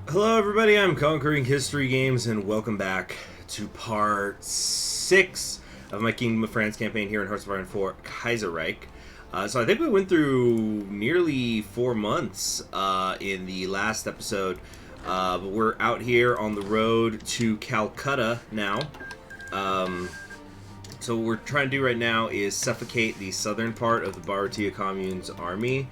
Hello everybody, I'm Conquering History Games and welcome back to part 6 of my Kingdom of France campaign here in Hearts of Iron 4 Kaiserreich. So I think we went through nearly 4 months in the last episode, but we're out here on the road to Calcutta now. So what we're trying to do right now is suffocate the southern part of the Bharatiya Commune's army,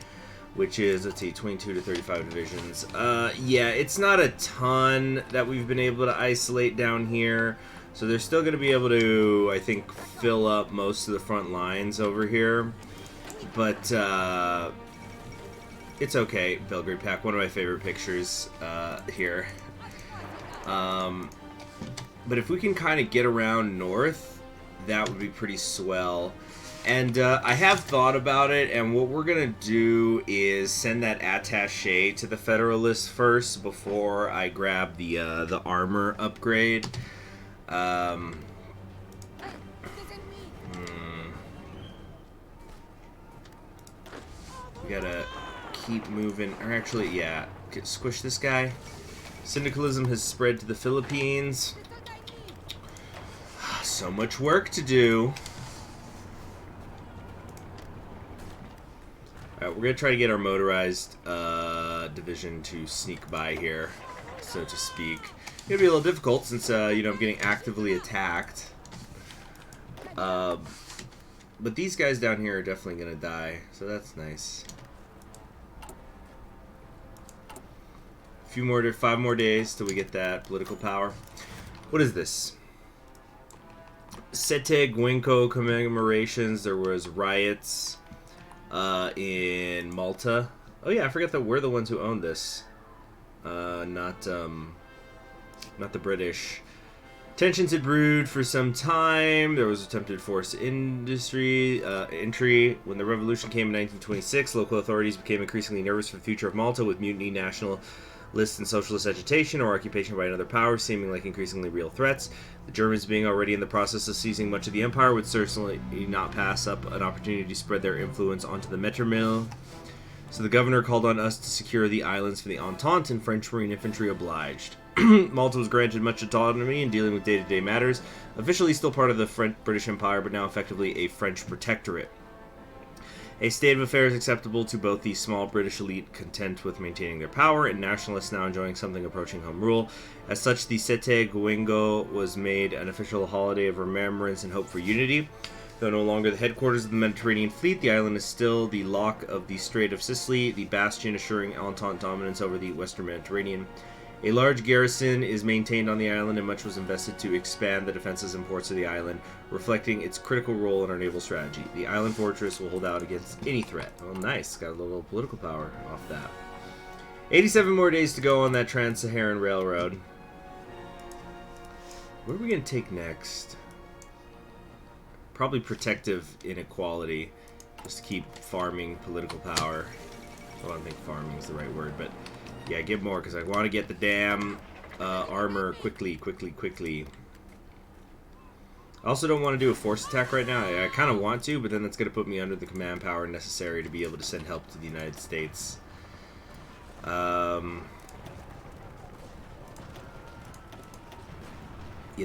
which is, let's see, 22 to 35 divisions. Yeah, it's not a ton that we've been able to isolate down here. So they're still going to be able to, I think, fill up most of the front lines over here. But, it's okay. Belgrade Pack, one of my favorite pictures here. But if we can kind of get around north, that would be pretty swell. And I have thought about it, and what we're going to do is send that attaché to the Federalists first before I grab the armor upgrade. We gotta keep moving. Or actually, yeah, squish this guy. Syndicalism has spread to the Philippines. So much work to do. Alright, we're going to try to get our motorized division to sneak by here, so to speak. It's going to be a little difficult since, you know, I'm getting actively attacked. But these guys down here are definitely going to die, so that's nice. Five more days till we get that political power. What is this? Sete Guenco commemorations. There was riots in Malta. Oh yeah, I forgot that we're the ones who own this. Not the British. Tensions had brewed for some time. There was attempted forced entry. When the revolution came in 1926, local authorities became increasingly nervous for the future of Malta, with mutiny, nationalist and socialist agitation, or occupation by another power seeming like increasingly real threats. The Germans, being already in the process of seizing much of the empire, would certainly not pass up an opportunity to spread their influence onto the Metromil. So the governor called on us to secure the islands for the Entente, and French Marine infantry obliged. Malta was granted much autonomy in dealing with day-to-day matters, officially still part of the British Empire, but now effectively a French protectorate. A state of affairs acceptable to both the small British elite content with maintaining their power and nationalists now enjoying something approaching home rule. As such, the Sete Guenco was made an official holiday of remembrance and hope for unity. Though no longer the headquarters of the Mediterranean fleet, the island is still the lock of the Strait of Sicily, the bastion assuring Entente dominance over the Western Mediterranean. A large garrison is maintained on the island, and much was invested to expand the defenses and ports of the island, reflecting its critical role in our naval strategy. The island fortress will hold out against any threat. Oh, nice. Got a little political power off that. 87 more days to go on that Trans-Saharan railroad. What are we going to take next? Probably protective inequality, just to keep farming political power. I don't think farming is the right word, but yeah, give more, because I want to get the damn armor quickly. I also don't want to do a force attack right now. I kind of want to, but then that's going to put me under the command power necessary to be able to send help to the United States. Yeah,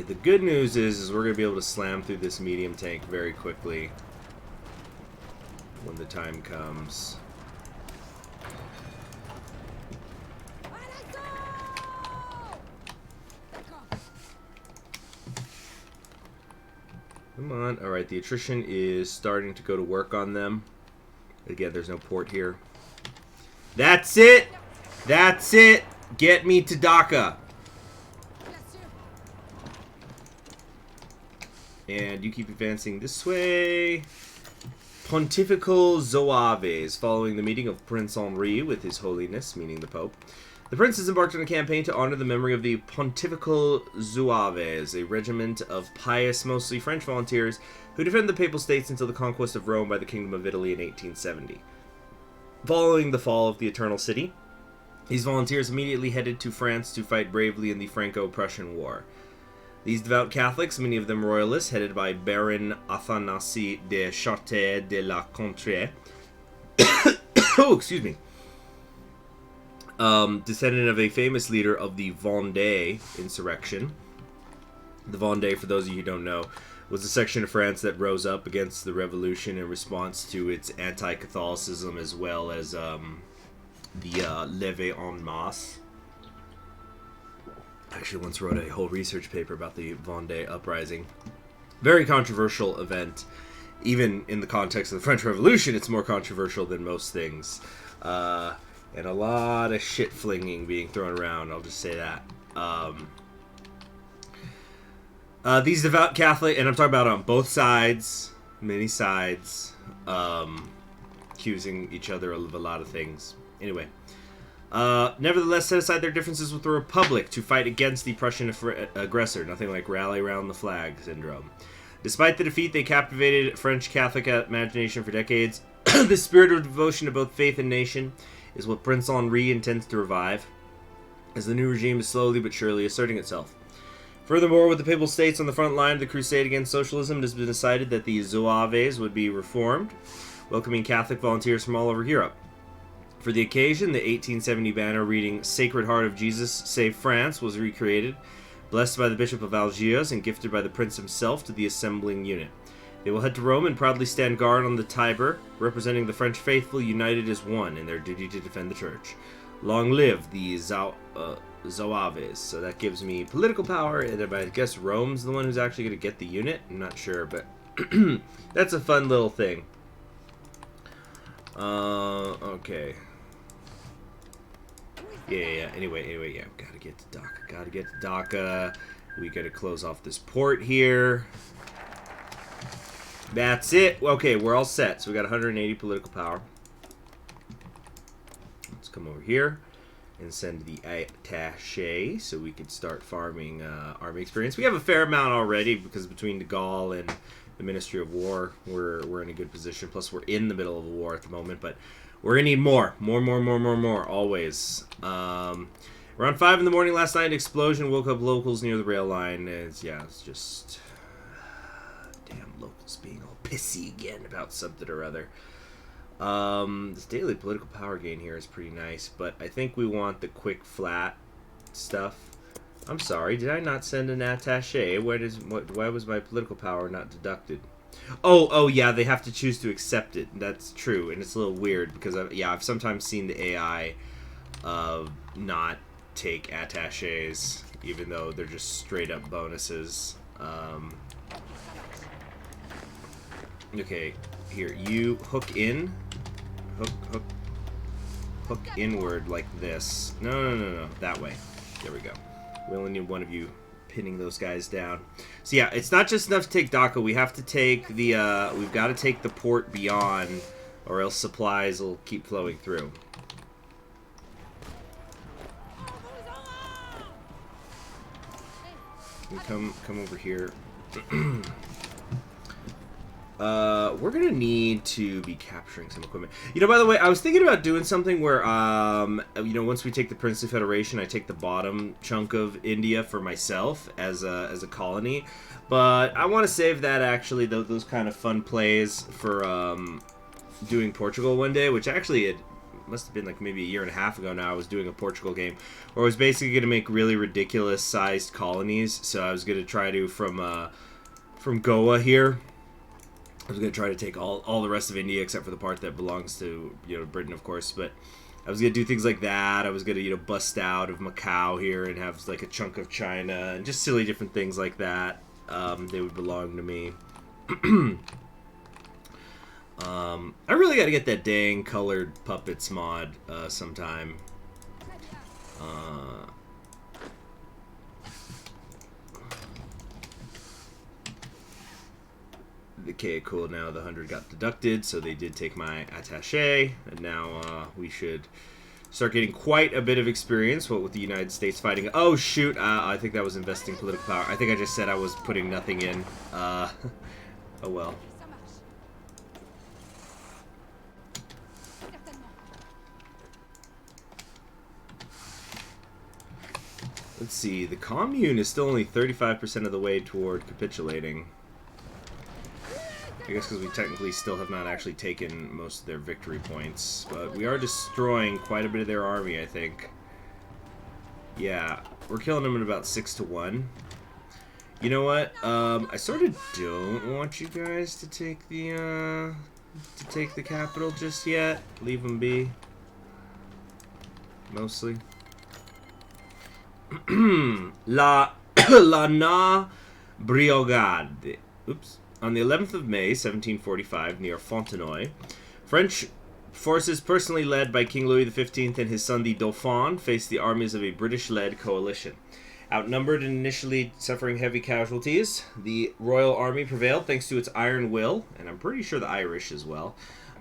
the good news is we're going to be able to slam through this medium tank very quickly when the time comes. Come on. Alright, the attrition is starting to go to work on them. Again, there's no port here. That's it! That's it! Get me to Dhaka! And you keep advancing this way. Pontifical Zouaves. Following the meeting of Prince Henri with His Holiness, meaning the Pope, the prince has embarked on a campaign to honor the memory of the Pontifical Zouaves, a regiment of pious, mostly French volunteers who defended the Papal States until the conquest of Rome by the Kingdom of Italy in 1870. Following the fall of the Eternal City, these volunteers immediately headed to France to fight bravely in the Franco-Prussian War. These devout Catholics, many of them royalists, headed by Baron Athanasi de Chartres de la Contrée, oh, excuse me, descendant of a famous leader of the Vendée insurrection. The Vendée, for those of you who don't know, was a section of France that rose up against the revolution in response to its anti-Catholicism, as well as the Levée en masse. I actually once wrote a whole research paper about the Vendée uprising. Very controversial event. Even in the context of the French Revolution, it's more controversial than most things. And a lot of shit flinging being thrown around, I'll just say that. These devout Catholic, and I'm talking about on both sides, many sides, accusing each other of a lot of things. Anyway, nevertheless, set aside their differences with the Republic to fight against the Prussian aggressor. Nothing like rally around the flag syndrome. Despite the defeat, they captivated French Catholic imagination for decades. The spirit of devotion to both faith and nation is what Prince Henri intends to revive, as the new regime is slowly but surely asserting itself. Furthermore, with the Papal States on the front line of the crusade against socialism, it has been decided that the Zouaves would be reformed, welcoming Catholic volunteers from all over Europe. For the occasion, the 1870 banner reading "Sacred Heart of Jesus, Save France" was recreated, blessed by the Bishop of Algiers and gifted by the Prince himself to the assembling unit. They will head to Rome and proudly stand guard on the Tiber, representing the French faithful united as one in their duty to defend the church. Long live the Zouaves. So that gives me political power, and I guess Rome's the one who's actually going to get the unit. I'm not sure, but that's a fun little thing. Okay. Yeah. Anyway, yeah. Gotta get to Dhaka. We gotta close off this port here. That's it. Okay, we're all set. So we got 180 political power. Let's come over here and send the attaché so we can start farming army experience. We have a fair amount already because between the Gaul and the Ministry of War, we're in a good position. Plus, we're in the middle of a war at the moment, but we're gonna need more, always. Around 5 in the morning last night, an explosion woke up locals near the rail line. It's just damn locals being all pissy again about something or other. This daily political power gain here is pretty nice, but I think we want the quick flat stuff. I'm sorry, did I not send an attaché? Why was my political power not deducted? Oh yeah, they have to choose to accept it. That's true, and it's a little weird because I've sometimes seen the AI not take attachés, even though they're just straight up bonuses. Okay, here, you hook in. Hook inward like this. No, that way. There we go. We only need one of you pinning those guys down. So yeah, it's not just enough to take Dhaka. We have to take the, we've got to take the port beyond, or else supplies will keep flowing through. Come over here. We're gonna need to be capturing some equipment. You know, by the way, I was thinking about doing something where, you know, once we take the Princely Federation, I take the bottom chunk of India for myself as a colony. But I want to save that, actually, those kind of fun plays for doing Portugal one day, which actually it must have been like maybe a year and a half ago now. I was doing a Portugal game where I was basically going to make really ridiculous sized colonies. So I was going to try to, from Goa here, I was going to try to take all the rest of India except for the part that belongs to, you know, Britain, of course. But I was going to do things like that. I was going to, you know, bust out of Macau here and have like a chunk of China and just silly different things like that. They would belong to me. I really got to get that dang colored puppets mod sometime. Okay, cool. Now the 100 got deducted, so they did take my attaché, and now we should start getting quite a bit of experience. What with the United States fighting? Oh shoot! I think that was investing political power. I think I just said I was putting nothing in. Oh well. Let's see. The commune is still only 35% of the way toward capitulating. I guess because we technically still have not actually taken most of their victory points. But we are destroying quite a bit of their army, I think. Yeah, we're killing them at about 6-1. You know what? I sort of don't want you guys to take the capital just yet. Leave them be. Mostly. La Na Briogade. Oops. On the 11th of May, 1745, near Fontenoy, French forces personally led by King Louis XV and his son the Dauphin faced the armies of a British-led coalition. Outnumbered and initially suffering heavy casualties, the royal army prevailed thanks to its iron will, and I'm pretty sure the Irish as well,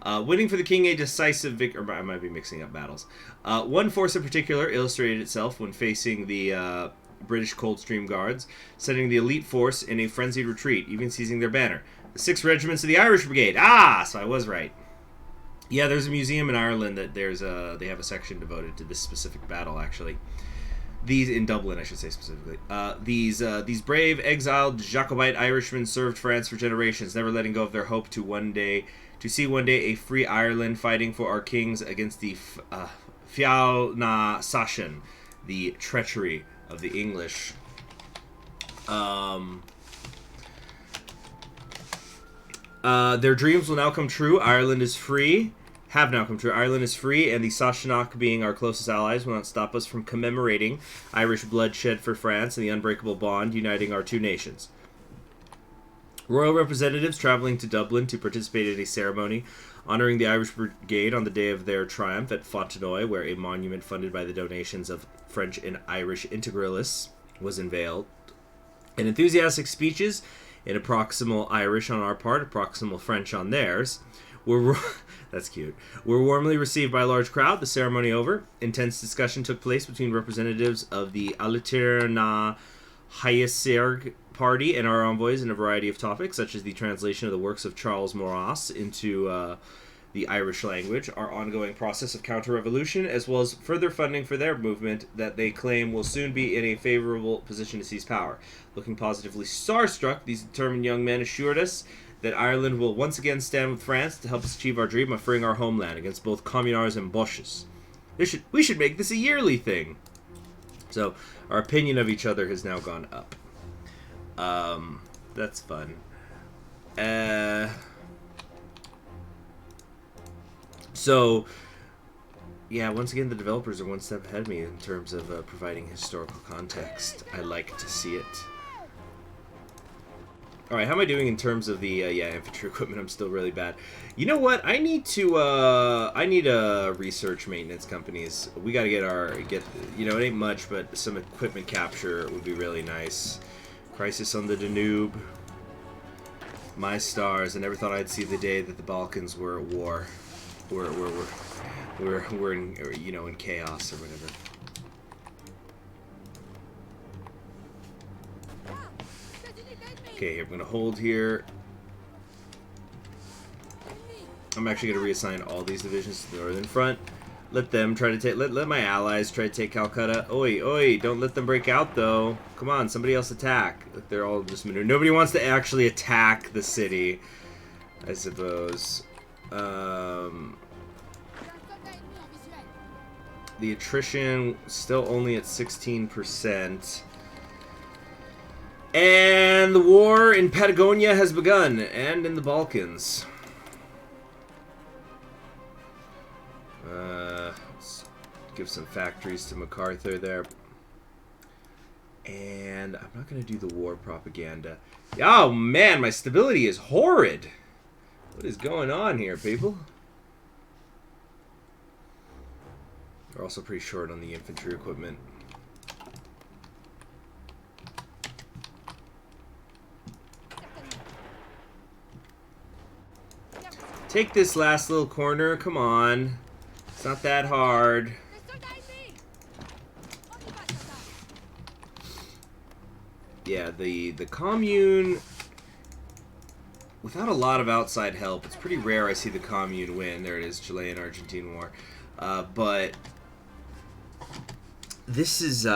winning for the king a decisive victory. I might be mixing up battles. One force in particular illustrated itself when facing the British Coldstream Guards, setting the elite force in a frenzied retreat, even seizing their banner. The 6 regiments of the Irish Brigade. Ah, so I was right. Yeah, there's a museum in Ireland that they have a section devoted to this specific battle, actually. These in Dublin, I should say specifically. These brave, exiled Jacobite Irishmen served France for generations, never letting go of their hope to see one day a free Ireland, fighting for our kings against the Fial na Sashen, the treachery of the English. Their dreams will now come true. Ireland is free. Have now come true. Ireland is free, and the Sassenach, being our closest allies, will not stop us from commemorating Irish bloodshed for France and the unbreakable bond uniting our two nations. Royal representatives traveling to Dublin to participate in a ceremony honoring the Irish Brigade on the day of their triumph at Fontenoy, where a monument funded by the donations of French and Irish integralists was unveiled. And enthusiastic speeches in approximal Irish on our part, approximal French on theirs, that's cute. Were warmly received by a large crowd. The ceremony over, intense discussion took place between representatives of the Alterna HOI4 party and our envoys in a variety of topics, such as the translation of the works of Charles Maurras into the Irish language, our ongoing process of counter-revolution, as well as further funding for their movement that they claim will soon be in a favorable position to seize power. Looking positively starstruck, these determined young men assured us that Ireland will once again stand with France to help us achieve our dream of freeing our homeland against both communards and Boches. We should make this a yearly thing. So, our opinion of each other has now gone up. That's fun. So, yeah, once again, the developers are one step ahead of me in terms of providing historical context. I like to see it. Alright, how am I doing in terms of the, infantry equipment? I'm still really bad. You know what? I need research maintenance companies. We gotta get, you know, it ain't much, but some equipment capture would be really nice. Crisis on the Danube. My stars. I never thought I'd see the day that the Balkans were at war. We're in, you know, in chaos or whatever. Okay, I'm gonna hold here. I'm actually gonna reassign all these divisions to the northern front. Let them try to take. Let my allies try to take Calcutta. Oi, oi! Don't let them break out, though. Come on, somebody else attack. They're all just maneuvering. Nobody wants to actually attack the city, I suppose. The attrition still only at 16%. And the war in Patagonia has begun, and in the Balkans. Let's give some factories to MacArthur there. And I'm not going to do the war propaganda. Oh man, my stability is horrid. What is going on here, people? We're also pretty short on the infantry equipment. Take this last little corner, come on. It's not that hard. Yeah, the commune, without a lot of outside help, it's pretty rare I see the commune win. There it is, Chilean-Argentine War. But this is, they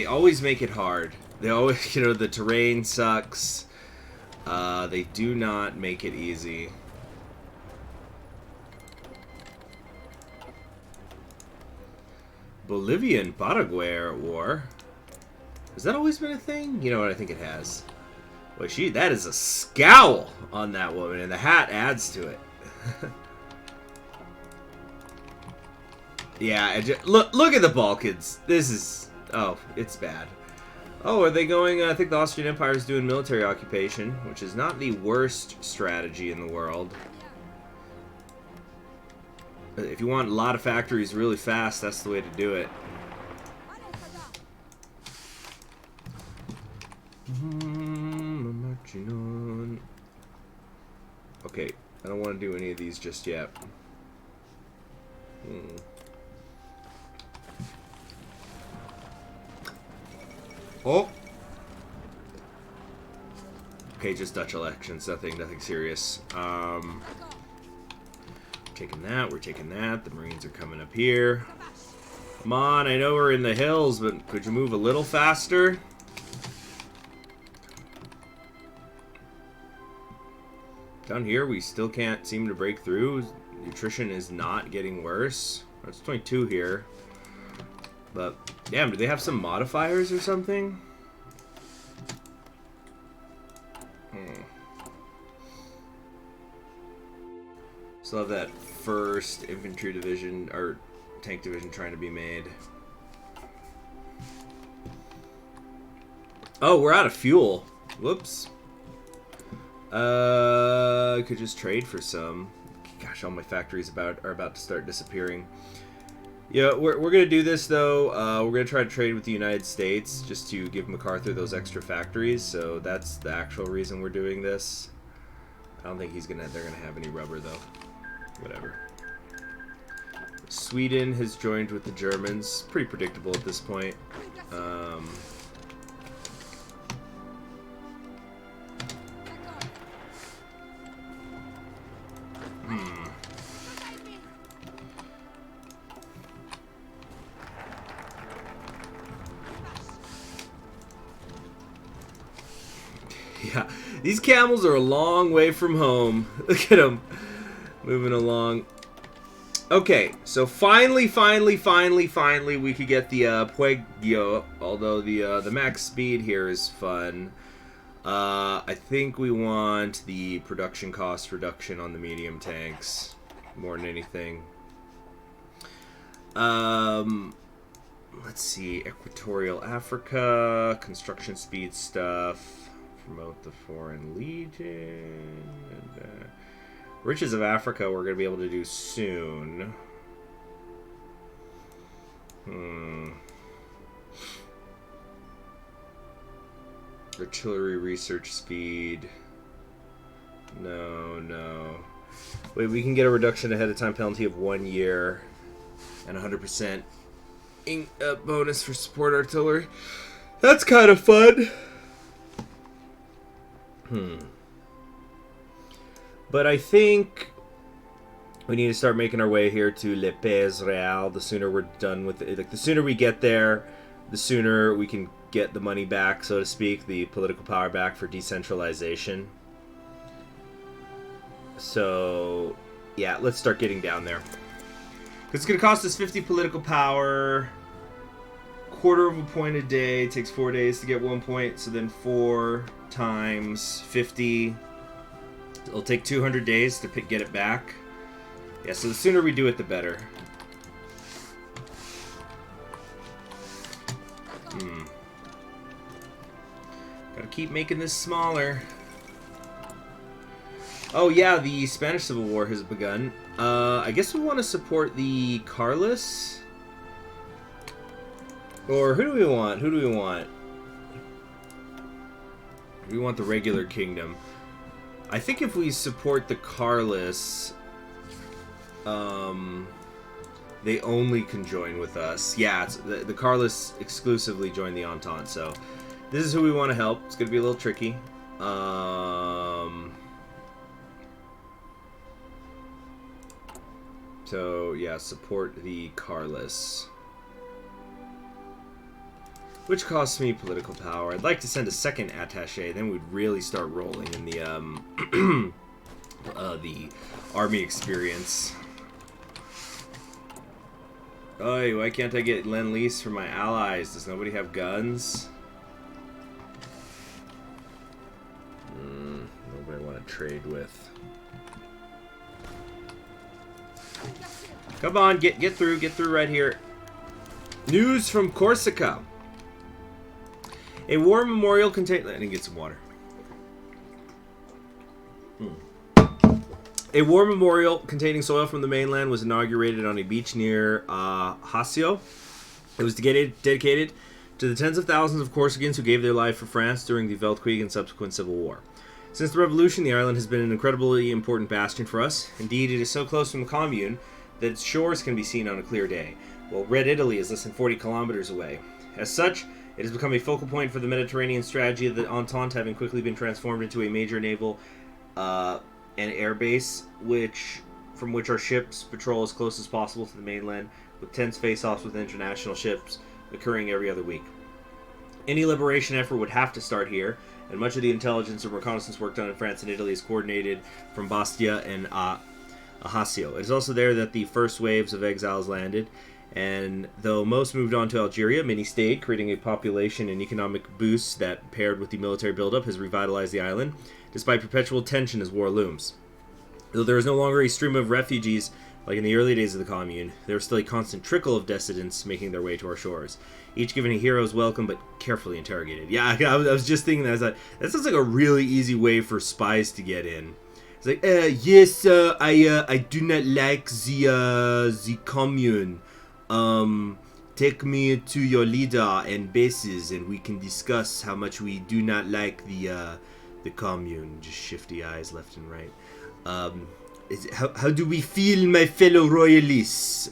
always make it hard. They always, you know, the terrain sucks. They do not make it easy. Bolivian Paraguay are at war. Has that always been a thing? You know what? I think it has. Well, that is a scowl on that woman, and the hat adds to it. Yeah, look at the Balkans. This is... Oh, it's bad. Oh, are they going... I think the Austrian Empire is doing military occupation, which is not the worst strategy in the world. If you want a lot of factories really fast, that's the way to do it. I'm marching on. Okay, I don't want to do any of these just yet. Oh! Okay, just Dutch elections, nothing serious. Taking that, we're taking that. The Marines are coming up here. Come on, I know we're in the hills, but could you move a little faster? Down here, we still can't seem to break through. Nutrition is not getting worse. It's 22 here. But, damn, do they have some modifiers or something? Still have that first infantry division, or tank division trying to be made. Oh, we're out of fuel. Whoops. Could just trade for some. Gosh, all my factories are about to start disappearing. Yeah, we're gonna do this though. We're gonna try to trade with the United States just to give MacArthur those extra factories. So that's the actual reason we're doing this. I don't think they're gonna have any rubber though. Whatever. Sweden has joined with the Germans. Pretty predictable at this point. Yeah, these camels are a long way from home. Look at them moving along. Okay, so finally, we could get the Puegyo, although the max speed here is fun. I think we want the production cost reduction on the medium tanks more than anything. Let's see, Equatorial Africa, construction speed stuff. Promote the Foreign Legion. And, Riches of Africa we're going to be able to do soon. Artillery research speed. No. Wait, we can get a reduction ahead of time penalty of 1 year. And 100% bonus for support artillery. That's kind of fun. But I think we need to start making our way here to Le Pays Real. The sooner we're done with it, like the sooner we get there, the sooner we can get the money back, so to speak, the political power back for decentralization. So, yeah, let's start getting down there. It's going to cost us 50 political power, quarter of a point a day. It takes 4 days to get 1 point, so then 4 times 50. It'll take 200 days to get it back. Yeah, so the sooner we do it, the better. Gotta keep making this smaller. Oh yeah, the Spanish Civil War has begun. I guess we want to support the Carlists. Or who do we want? Do we want the regular kingdom? I think if we support the Carlists, they only can join with us. Yeah, the Carlists exclusively join the Entente, so this is who we want to help. It's going to be a little tricky. So, yeah, support the Carlists. Which costs me political power. I'd like to send a second attaché, then we'd really start rolling in the army experience. Oh, why can't I get Lend-Lease from my allies? Does nobody have guns? Nobody I want to trade with. Come on, get through right here. News from Corsica. A war memorial contain. I didn't get some water. A war memorial containing soil from the mainland was inaugurated on a beach near Hasio. It was dedicated to the tens of thousands of Corsicans who gave their life for France during the Weltkrieg and subsequent civil war. Since the revolution, the island has been an incredibly important bastion for us. Indeed, it is so close from the commune that its shores can be seen on a clear day, while Red Italy is less than 40 kilometers away. As such, it has become a focal point for the Mediterranean strategy of the Entente, having quickly been transformed into a major naval and air base, from which our ships patrol as close as possible to the mainland, with tense face-offs with international ships occurring every other week. Any liberation effort would have to start here, and much of the intelligence and reconnaissance work done in France and Italy is coordinated from Bastia and Ajaccio. It is also there that the first waves of exiles landed, and though most moved on to Algeria, many stayed, creating a population and economic boost that, paired with the military buildup, has revitalized the island, despite perpetual tension as war looms. Though there is no longer a stream of refugees like in the early days of the commune, there is still a constant trickle of dissidents making their way to our shores, each given a hero's welcome but carefully interrogated. Yeah, I was just thinking that. I was like, that sounds like a really easy way for spies to get in. It's like, yes, I do not like the commune. Take me to your leader and bases, and we can discuss how much we do not like the commune. Just shifty eyes left and right. How do we feel, my fellow royalists?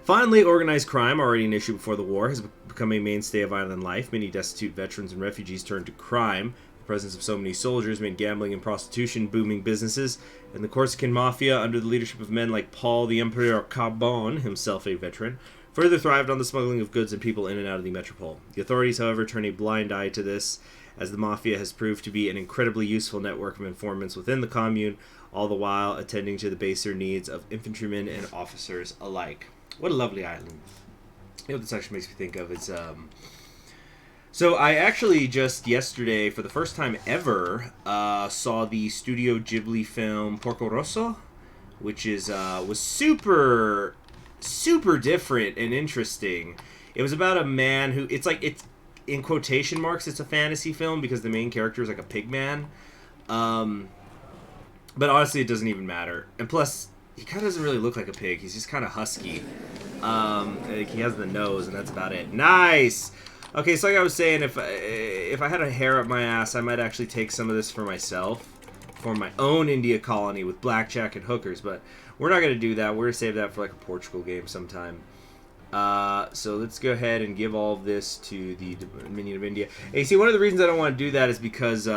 Finally, organized crime, already an issue before the war, has become a mainstay of island life. Many destitute veterans and refugees turned to crime. The presence of so many soldiers made gambling and prostitution booming businesses, and the Corsican mafia, under the leadership of men like Paul the Emperor Carbon, himself a veteran, further thrived on the smuggling of goods and people in and out of the metropole. The authorities, however, turn a blind eye to this, as the mafia has proved to be an incredibly useful network of informants within the commune, all the while attending to the baser needs of infantrymen and officers alike. What a lovely island. You know what this actually makes me think of is, so I actually just yesterday, for the first time ever, saw the Studio Ghibli film Porco Rosso, which is was super different and interesting. It was about a man who, it's in quotation marks, it's a fantasy film because the main character is like a pig man. But honestly, it doesn't even matter. And plus, he kind of doesn't really look like a pig. He's just kind of husky. Like he has the nose, and that's about it. Nice! Okay, so like I was saying, if I had a hair up my ass, I might actually take some of this for myself, for my own India colony with blackjack and hookers. But we're not going to do that. We're going to save that for like a Portugal game sometime. So let's go ahead and give all of this to the Dominion of India. Hey, see, one of the reasons I don't want to do that is because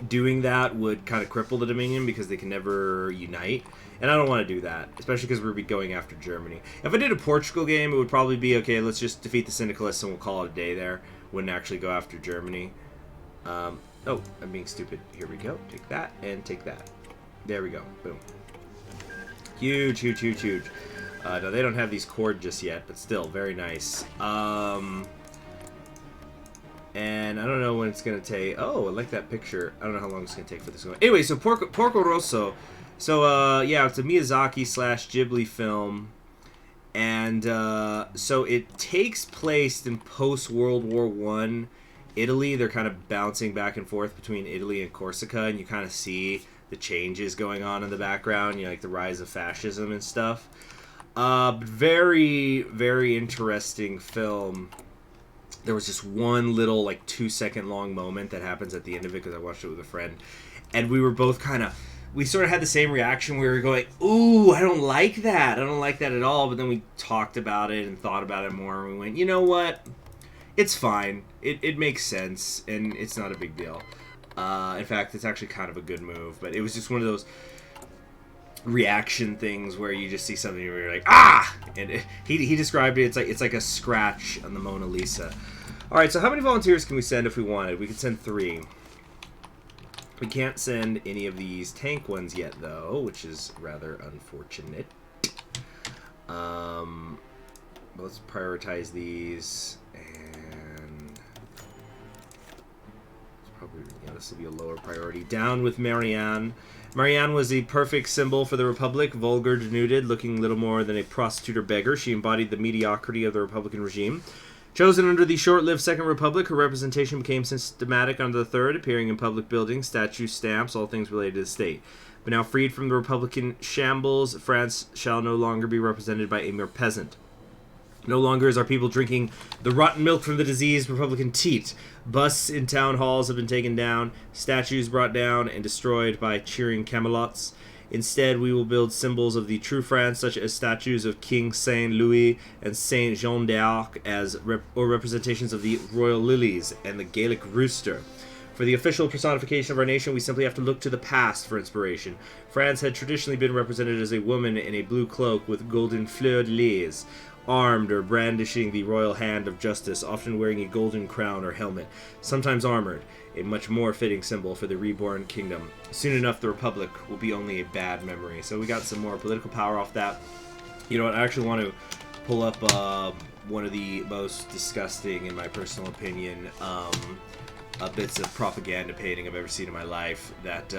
doing that would kind of cripple the Dominion because they can never unite. And I don't want to do that, especially because we'll be going after Germany. If I did a Portugal game, it would probably be, okay, let's just defeat the Syndicalists and we'll call it a day there. Wouldn't actually go after Germany. Oh, I'm being stupid. Here we go. Take that and take that. There we go. Boom. Huge, huge, huge, huge. No, they don't have these cord just yet, but still, very nice. And I don't know when it's going to take. Oh, I like that picture. I don't know how long it's going to take for this one. Anyway, so Porco Rosso. So, yeah, it's a Miyazaki / Ghibli film. And so it takes place in post-World War I Italy. They're kind of bouncing back and forth between Italy and Corsica, and you kind of see the changes going on in the background, you know, like the rise of fascism and stuff. Very, very interesting film. There was just one little, like, 2-second long moment that happens at the end of it because I watched it with a friend. And we were both we sort of had the same reaction. We were going, ooh, I don't like that. I don't like that at all. But then we talked about it and thought about it more. And we went, you know what? It's fine. It makes sense. And it's not a big deal. In fact, it's actually kind of a good move. But it was just one of those reaction things where you just see something where you're like, ah! And he described it. It's like a scratch on the Mona Lisa. All right, so how many volunteers can we send if we wanted? We could send 3. We can't send any of these tank ones yet, though, which is rather unfortunate. Let's prioritize these, and probably, yeah, this will be a lower priority. Down with Marianne. Marianne was the perfect symbol for the Republic, vulgar, denuded, looking little more than a prostitute or beggar. She embodied the mediocrity of the Republican regime. Chosen under the short-lived Second Republic, her representation became systematic under the Third, appearing in public buildings, statues, stamps, all things related to the state. But now freed from the Republican shambles, France shall no longer be represented by a mere peasant. No longer is our people drinking the rotten milk from the diseased Republican teat. Busts in town halls have been taken down, statues brought down and destroyed by cheering Camelots. Instead, we will build symbols of the true France, such as statues of King Saint Louis and Saint Jean d'Arc, or representations of the royal lilies and the Gaelic rooster. For the official personification of our nation, we simply have to look to the past for inspiration. France had traditionally been represented as a woman in a blue cloak with golden fleur-de-lis, armed or brandishing the royal hand of justice, often wearing a golden crown or helmet, sometimes armored, a much more fitting symbol for the reborn kingdom. Soon enough, the Republic will be only a bad memory. So we got some more political power off that. You know what, I actually want to pull up one of the most disgusting, in my personal opinion, bits of propaganda painting I've ever seen in my life that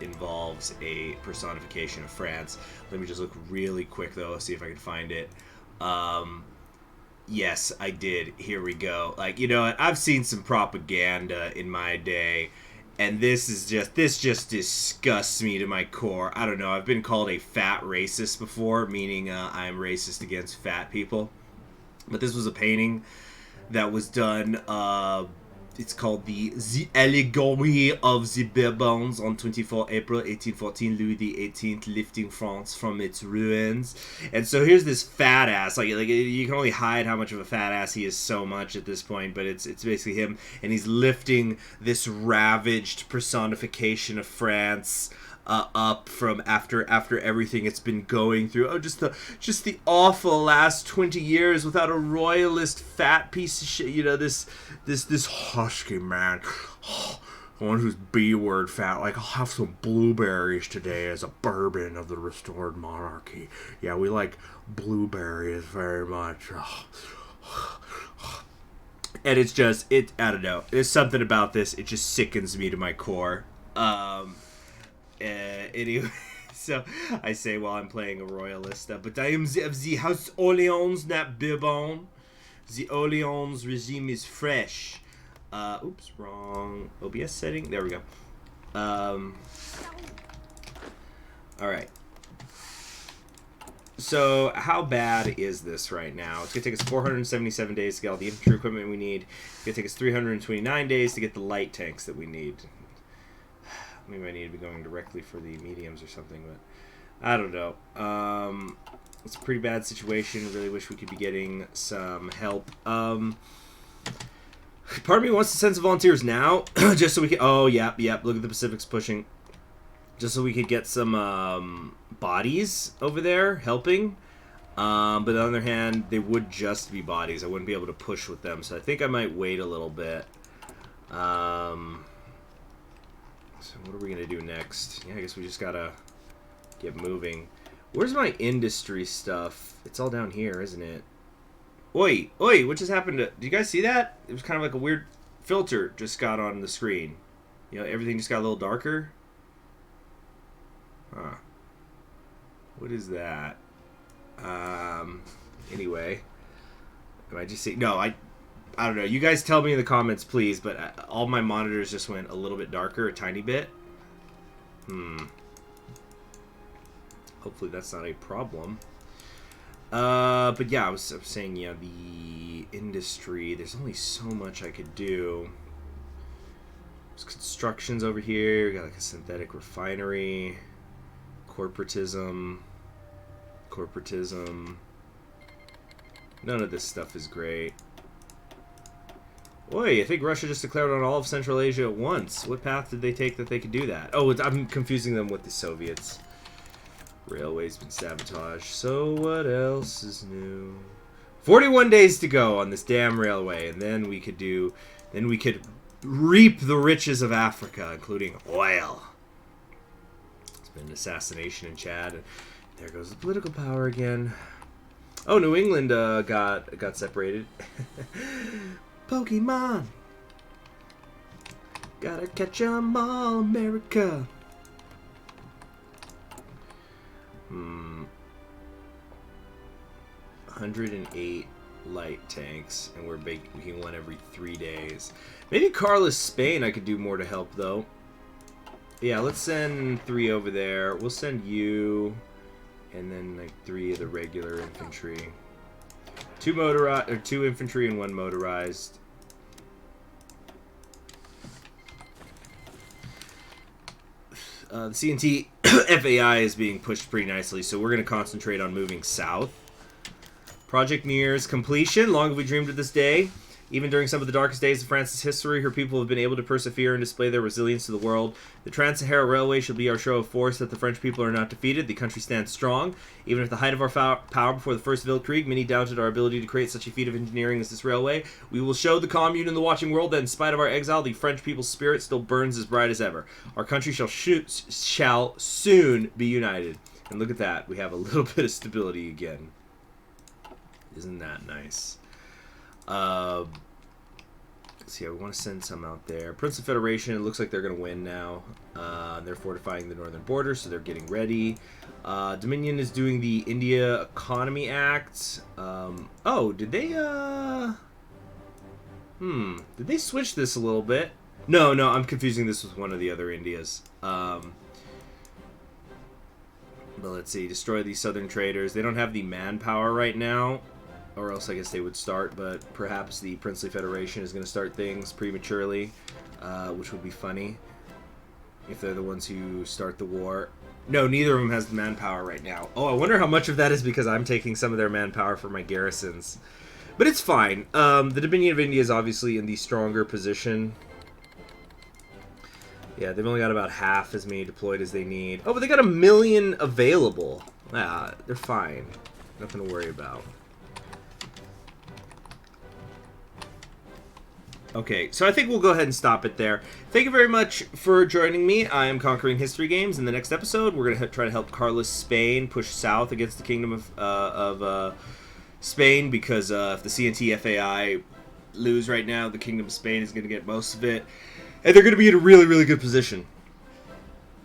involves a personification of France. Let me just look really quick, though, see if I can find it. Yes, I did. Here we go. Like, you know what? I've seen some propaganda in my day, and this just disgusts me to my core. I don't know. I've been called a fat racist before, meaning I'm racist against fat people. But this was a painting that was done, it's called the Allegory of the Bourbons on 24 April 1814, Louis XVIII lifting France from its ruins. And so here's this fat ass, like you can only hide how much of a fat ass he is so much at this point, but it's basically him, and he's lifting this ravaged personification of France up from after everything it's been going through. Oh, just the awful last 20 years without a royalist fat piece of shit. You know, this husky man, one who's B-word fat. Like, I'll have some blueberries today as a bourbon of the restored monarchy. Yeah, we like blueberries very much. And it's just, I don't know. There's something about this. It just sickens me to my core. Anyway, so I say while I'm playing a royalist, but I am of the House Orleans, not Bourbon. The Orleans regime is fresh. Oops, wrong OBS setting. There we go. Alright. So, how bad is this right now? It's going to take us 477 days to get all the infantry equipment we need. It's going to take us 329 days to get the light tanks that we need. Maybe I need to be going directly for the mediums or something, but I don't know. It's a pretty bad situation. Really wish we could be getting some help. Part of me wants to send some volunteers now, just so we can... Oh, yep. Look at the Pacific's pushing. Just so we could get some bodies over there helping. But on the other hand, they would just be bodies. I wouldn't be able to push with them, so I think I might wait a little bit. So what are we going to do next? Yeah, I guess we just got to get moving. Where's my industry stuff? It's all down here, isn't it? Oi, what just happened to... Do you guys see that? It was kind of like a weird filter just got on the screen. You know, everything just got a little darker. Huh. What is that? Anyway. Am I just seeing... No, I don't know. You guys tell me in the comments, please, but all my monitors just went a little bit darker, a tiny bit. Hopefully that's not a problem. But yeah, I was saying, yeah, the industry, there's only so much I could do. There's constructions over here. We got like a synthetic refinery. Corporatism. None of this stuff is great. Oi, I think Russia just declared on all of Central Asia at once. What path did they take that they could do that? Oh, I'm confusing them with the Soviets. Railway's been sabotaged. So what else is new? 41 days to go on this damn railway, and then we could reap the riches of Africa, including oil. There's been an assassination in Chad. And there goes the political power again. Oh, New England got separated. Pokemon. Gotta catch 'em all, America. 108 light tanks, and we're making one every 3 days. Maybe Carlos Spain I could do more to help, though. Yeah, let's send 3 over there. We'll send you, and then like 3 of the regular infantry. 2 motorized, or 2 infantry and 1 motorized. The CNT FAI is being pushed pretty nicely, so we're going to concentrate on moving south. Project nears completion. Long have we dreamed of this day. Even during some of the darkest days of France's history, her people have been able to persevere and display their resilience to the world. The Trans-Sahara Railway shall be our show of force that the French people are not defeated. The country stands strong. Even at the height of our power before the First Weltkrieg, many doubted our ability to create such a feat of engineering as this railway. We will show the commune and the watching world that in spite of our exile, the French people's spirit still burns as bright as ever. Our country shall soon be united. And look at that. We have a little bit of stability again. Isn't that nice? Let's see, I want to send some out there. Prince of Federation, it looks like they're going to win now. They're fortifying the northern border, so they're getting ready. Dominion is doing the India Economy Act. Oh, did they, did they switch this a little bit? No, I'm confusing this with one of the other Indias. But let's see, destroy these southern traders. They don't have the manpower right now. Or else I guess they would start, but perhaps the Princely Federation is going to start things prematurely, which would be funny if they're the ones who start the war. No, neither of them has the manpower right now. Oh, I wonder how much of that is because I'm taking some of their manpower for my garrisons. But it's fine. The Dominion of India is obviously in the stronger position. Yeah, they've only got about half as many deployed as they need. Oh, but they got 1 million available. Ah, they're fine. Nothing to worry about. Okay, so I think we'll go ahead and stop it there. Thank you very much for joining me. I am Conquering History Games. In the next episode, we're going to try to help Carlos Spain push south against the Kingdom of Spain, because if the CNT FAI lose right now, the Kingdom of Spain is going to get most of it. And they're going to be in a really, really good position.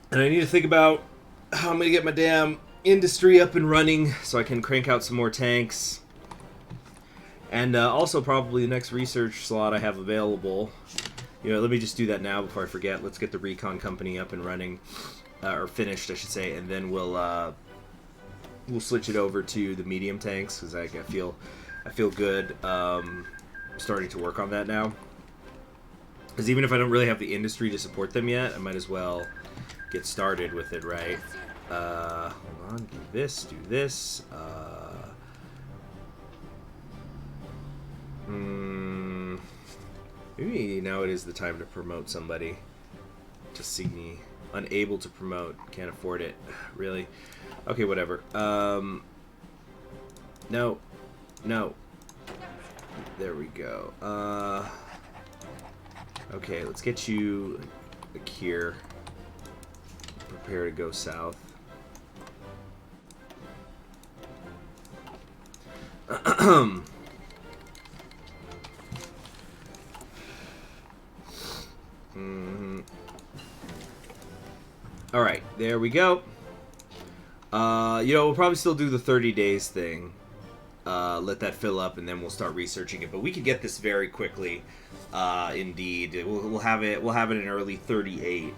And I need to think about how I'm going to get my damn industry up and running so I can crank out some more tanks. And also probably the next research slot I have available. You know, let me just do that now before I forget. Let's get the recon company up and running, or finished, I should say, and then we'll switch it over to the medium tanks because I feel good starting to work on that now. Because even if I don't really have the industry to support them yet, I might as well get started with it, right? Hold on, do this. Maybe now it is the time to promote somebody. To see me unable to promote, can't afford it. Really? Okay, whatever. No. There we go. Okay, let's get you like here. Prepare to go south. Alright, there we go. You know, we'll probably still do the 30 days thing. Let that fill up, and then we'll start researching it. But we could get this very quickly. Indeed, we'll have it in early 38,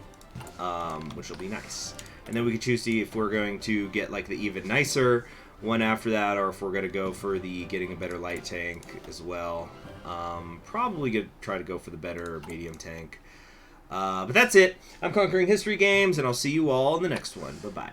which will be nice. And then we can choose to see if we're going to get like the even nicer one after that, or if we're going to go for the getting a better light tank as well. Probably gonna try to go for the better medium tank. But that's it. I'm Conquering History Games, and I'll see you all in the next one. Bye-bye.